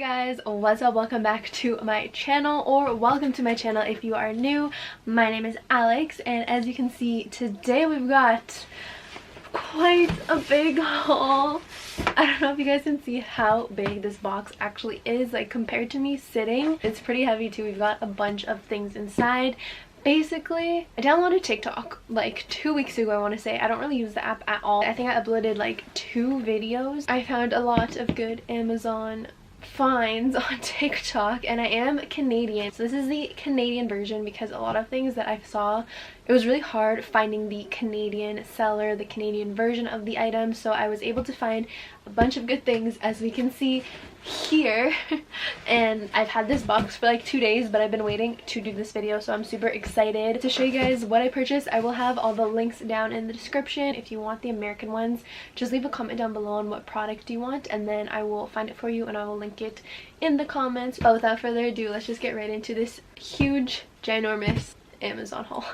guys, what's up? Welcome back to my channel, or welcome to my channel if you are new. My name is Alex, and as you can see, today we've got quite a big haul. I don't know if you guys can see how big this box actually is, like compared to me sitting. It's pretty heavy too. We've got a bunch of things inside. Basically, I downloaded TikTok like 2 weeks ago, I want to say. I don't really use the app at all. I think I uploaded like 2 videos. I found a lot of good Amazon finds on TikTok, and I am Canadian, so this is the Canadian version because a lot of things that I saw, it was really hard finding the Canadian seller, the Canadian version of the item, so I was able to find a bunch of good things, as we can see here. And I've had this box for like 2 days, but I've been waiting to do this video, so I'm super excited to show you guys what I purchased. I will have all the links down in the description. If you want the American ones, just leave a comment down below on what product you want, and then I will find it for you and I will link it in the comments. But without further ado, let's just get right into this huge, ginormous Amazon haul.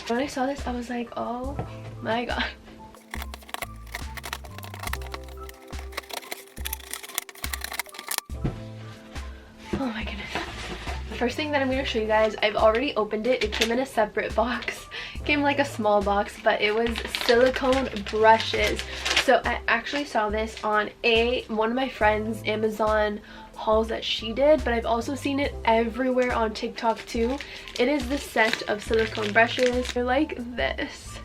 When I saw this, I was like, oh my god. Oh my goodness. The first thing that I'm going to show you guys, I've already opened it. It came in a separate box. It came like a small box, but it was silicone brushes. So I actually saw this on one of my friend's Amazon hauls that she did, but I've also seen it everywhere on TikTok too. It is the set of silicone brushes. They're like this.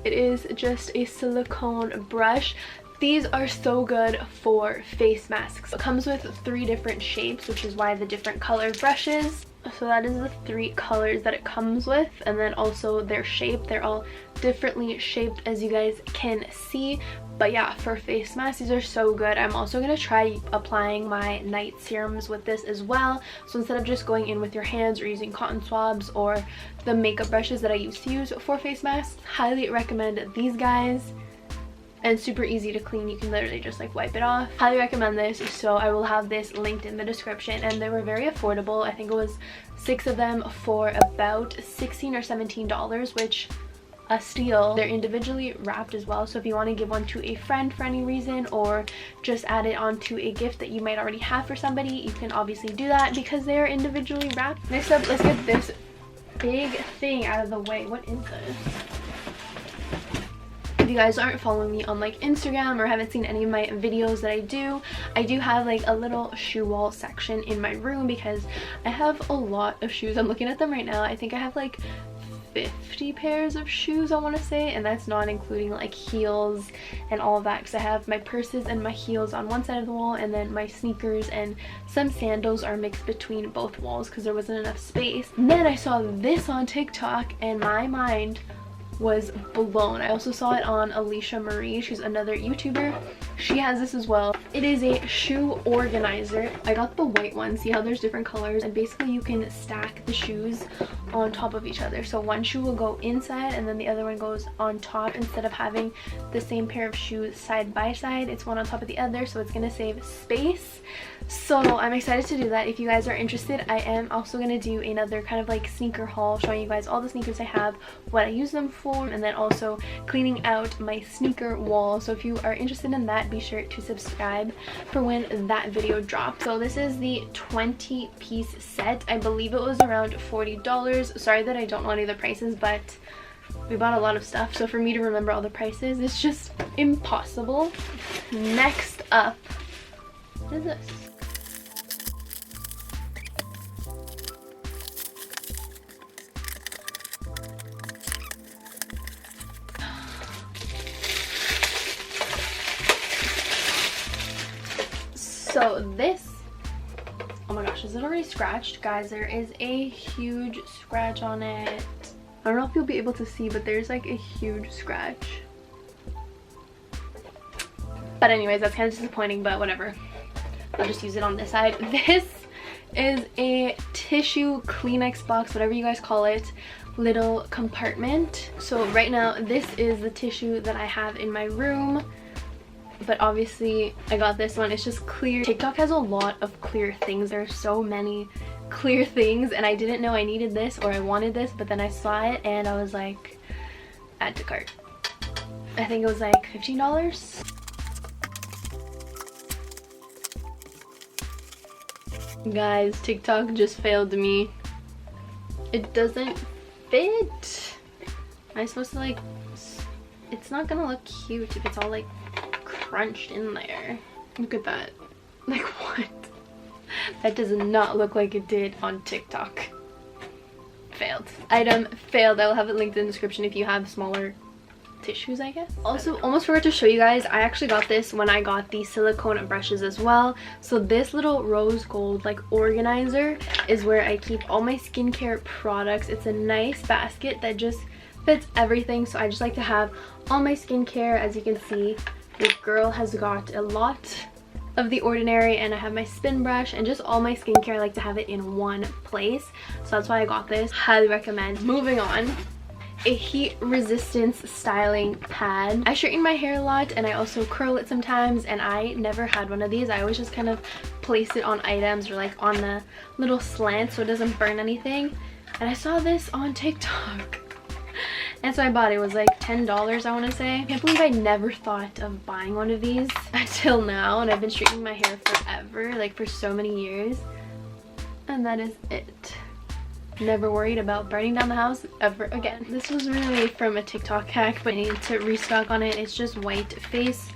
It is just a silicone brush. These are so good for face masks. It comes with 3 different shapes, which is why the different colored brushes. So that is the 3 colors that it comes with, and then also their shape. They're all differently shaped, as you guys can see. But yeah, for face masks, these are so good. I'm also going to try applying my night serums with this as well. So instead of just going in with your hands or using cotton swabs or the makeup brushes that I used to use for face masks, highly recommend these guys. And super easy to clean. You can literally just like wipe it off. Highly recommend this. So I will have this linked in the description, and they were very affordable. I think it was 6 of them for about $16 or $17, which a steal. They're individually wrapped as well, so if you want to give one to a friend for any reason, or just add it onto a gift that you might already have for somebody, you can obviously do that because they are individually wrapped. Next up, let's get this big thing out of the way. What is this? If you guys aren't following me on like Instagram or haven't seen any of my videos that I do have like a little shoe wall section in my room because I have a lot of shoes. I'm looking at them right now. I think I have like 50 pairs of shoes, I want to say, and that's not including like heels and all of that, because I have my purses and my heels on one side of the wall, and then my sneakers and some sandals are mixed between both walls because there wasn't enough space. And then I saw this on TikTok and my mind was blown. I also saw it on Alicia Marie. She's another YouTuber. She has this as well. It is a shoe organizer. I got the white one. See how there's different colors, and basically you can stack the shoes on top of each other. So one shoe will go inside and then the other one goes on top. Instead of having the same pair of shoes side by side, it's one on top of the other, so it's gonna save space. So I'm excited to do that. If you guys are interested, I am also gonna do another kind of like sneaker haul, showing you guys all the sneakers I have, what I use them for, and then also cleaning out my sneaker wall. So if you are interested in that, be sure to subscribe for when that video drops. So this is the 20-piece set. I believe it was around $40. Sorry that I don't know any of the prices, but we bought a lot of stuff, so for me to remember all the prices, it's just impossible. Next up, what is this? So this, oh my gosh, is it already scratched? Guys, there is a huge scratch on it. I don't know if you'll be able to see, but there's like a huge scratch. But anyways, that's kind of disappointing, but whatever. I'll just use it on this side. This is a tissue Kleenex box, whatever you guys call it, little compartment. So right now, this is the tissue that I have in my room. But obviously I got this one. It's just clear. TikTok has a lot of clear things. There are so many clear things, and I didn't know I needed this or I wanted this, but then I saw it and I was like, add to cart. I think it was like $15. Guys, TikTok just failed me. It doesn't fit. Am I supposed to like, it's not gonna look cute if it's all like crunched in there. Look at that. Like, what? That does not look like it did on TikTok. Failed. Item failed. I will have it linked in the description if you have smaller tissues, I guess. Also, almost forgot to show you guys, I actually got this when I got the silicone brushes as well. So this little rose gold like organizer is where I keep all my skincare products. It's a nice basket that just fits everything. So I just like to have all my skincare. As you can see, this girl has got a lot of The Ordinary, and I have my spin brush and just all my skincare. I like to have it in one place, so that's why I got this. Highly recommend. Moving on, a heat resistance styling pad. I straighten my hair a lot and I also curl it sometimes, and I never had one of these. I always just kind of place it on items or like on the little slant so it doesn't burn anything, and I saw this on TikTok. And so I bought it. It was like $10, I want to say. I can't believe I never thought of buying one of these until now, and I've been straightening my hair forever, like for so many years, and that is it. Never worried about burning down the house ever again. This was really from a TikTok hack, but I need to restock on it. It's just white face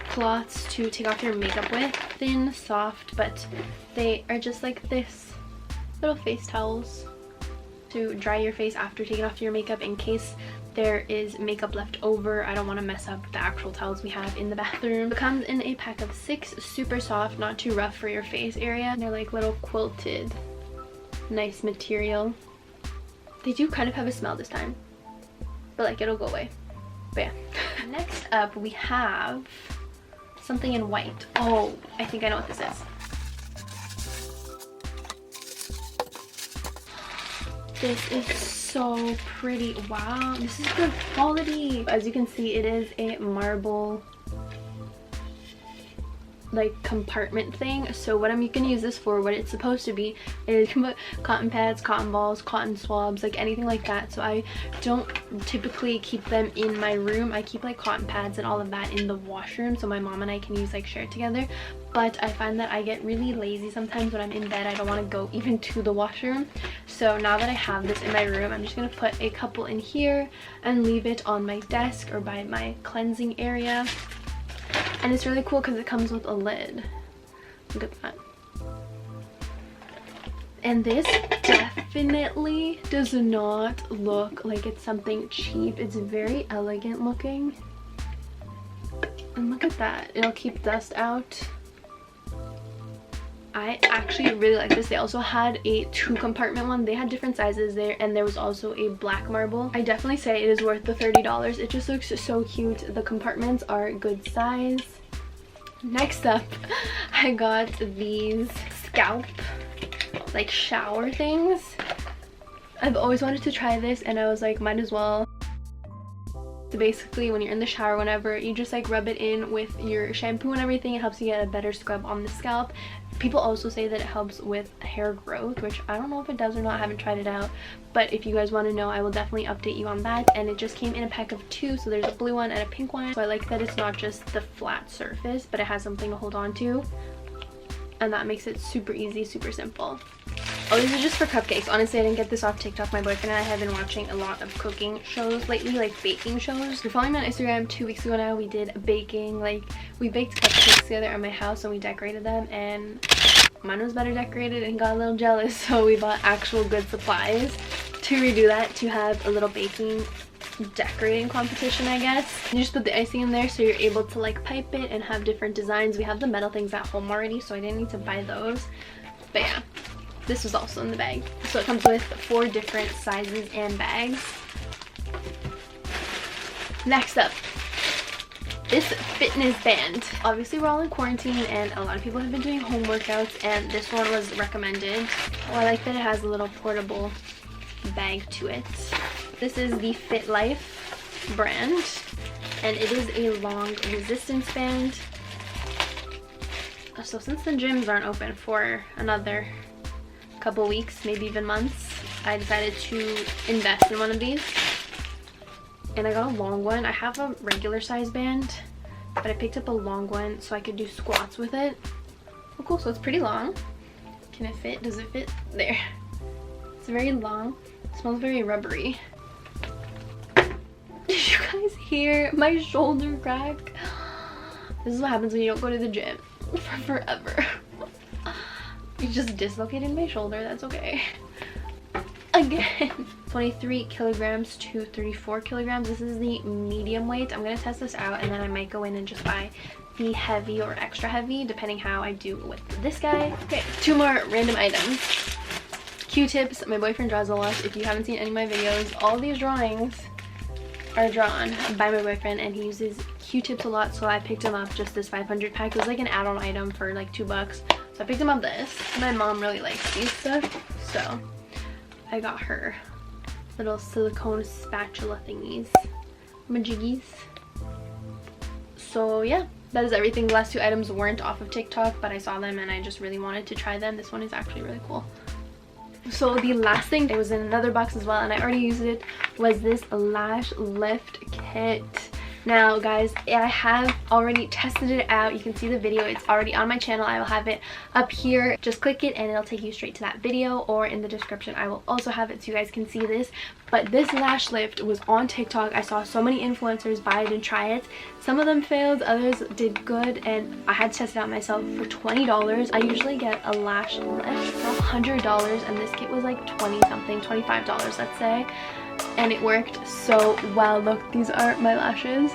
cloths to take off your makeup with. Thin, soft, but they are just like this. Little face towels to dry your face after taking off your makeup in case there is makeup left over. I don't want to mess up the actual towels we have in the bathroom. It comes in a pack of 6, super soft, not too rough for your face area. They're like little quilted, nice material. They do kind of have a smell this time, but like it'll go away. But yeah. Next up we have something in white. Oh, I think I know what this is. This is so pretty. Wow, this is good quality. As you can see, it is a marble like compartment thing. So what I'm gonna use this for, what it's supposed to be, is you can put cotton pads, cotton balls, cotton swabs, like anything like that. So I don't typically keep them in my room. I keep like cotton pads and all of that in the washroom so my mom and I can use, like, share it together. But I find that I get really lazy sometimes when I'm in bed. I don't want to go even to the washroom. So now that I have this in my room, I'm just gonna put a couple in here and leave it on my desk or by my cleansing area. And it's really cool because it comes with a lid. Look at that. And this definitely does not look like it's something cheap. It's very elegant looking. And look at that. It'll keep dust out. I actually really like this. They also had a 2-compartment one. They had different sizes there, and there was also a black marble. I definitely say it is worth the $30. It just looks so cute. The compartments are good size. Next up, I got these scalp like shower things. I've always wanted to try this, and I was like, might as well. So basically, when you're in the shower, whenever you just like rub it in with your shampoo and everything, it helps you get a better scrub on the scalp. People also say that it helps with hair growth, which I don't know if it does or not. I haven't tried it out, but if you guys want to know, I will definitely update you on that. And it just came in a pack of 2, so there's a blue one and a pink one. So I like that it's not just the flat surface, but it has something to hold on to, and that makes it super easy, super simple. Oh, these are just for cupcakes. Honestly, I didn't get this off TikTok. My boyfriend and I have been watching a lot of cooking shows lately, like baking shows. If you're following me on Instagram, 2 weeks ago now, we did baking. Like, we baked cupcakes together at my house and we decorated them, and mine was better decorated and got a little jealous, so we bought actual good supplies to redo that, to have a little baking decorating competition, I guess. You just put the icing in there so you're able to like pipe it and have different designs. We have the metal things at home already, so I didn't need to buy those. But yeah, this was also in the bag. So it comes with 4 different sizes and bags. Next up, this fitness band. Obviously we're all in quarantine and a lot of people have been doing home workouts, and this one was recommended. Oh, I like that it has a little portable bag to it. This is the Fit Life brand, and it is a long resistance band. So since the gyms aren't open for another couple weeks, maybe even months, I decided to invest in one of these. and I got a long one. I have a regular size band, but I picked up a long one so I could do squats with it. Oh cool, so it's pretty long. Can it fit? Does it fit? There. It's very long. It smells very rubbery. Did you guys hear my shoulder crack? This is what happens when you don't go to the gym for forever. You just dislocated my shoulder. That's okay. Again. 23 kilograms to 34 kilograms. This is the medium weight. I'm gonna test this out and then I might go in and just buy the heavy or extra heavy depending how I do with this guy. Okay, 2 more random items. Q-tips. My boyfriend draws a lot. If you haven't seen any of my videos, all these drawings are drawn by my boyfriend and he uses Q-tips a lot, so I picked him up just this 500 pack. It was like an add-on item for like $2. So I picked him up this. My mom really likes these stuff, so I got her little silicone spatula thingies, majiggies. So yeah, that is everything. The last 2 items weren't off of TikTok, but I saw them and I just really wanted to try them. This one is actually really cool. So the last thing, it was in another box as well and I already used it, was this Lash Lift Kit. Now guys, I have already tested it out. You can see the video. It's already on my channel. I will have it up here. Just click it and it'll take you straight to that video, or in the description I will also have it so you guys can see this. But this lash lift was on TikTok. I saw so many influencers buy it and try it. Some of them failed, others did good, and I had to test it out myself for $20. I usually get a lash lift for $100 and this kit was like 20 something, $25 let's say. And it worked so well. Look, these are my lashes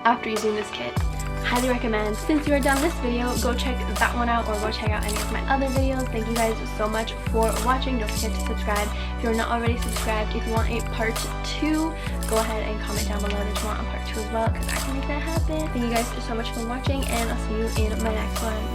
after using this kit. Highly recommend. Since you are done this video, go check that one out or go check out any of my other videos. Thank you guys so much for watching. Don't forget to subscribe if you're not already subscribed. If you want a part 2, go ahead and comment down below that you want a part 2 as well, because I can make that happen. Thank you guys so much for watching and I'll see you in my next one.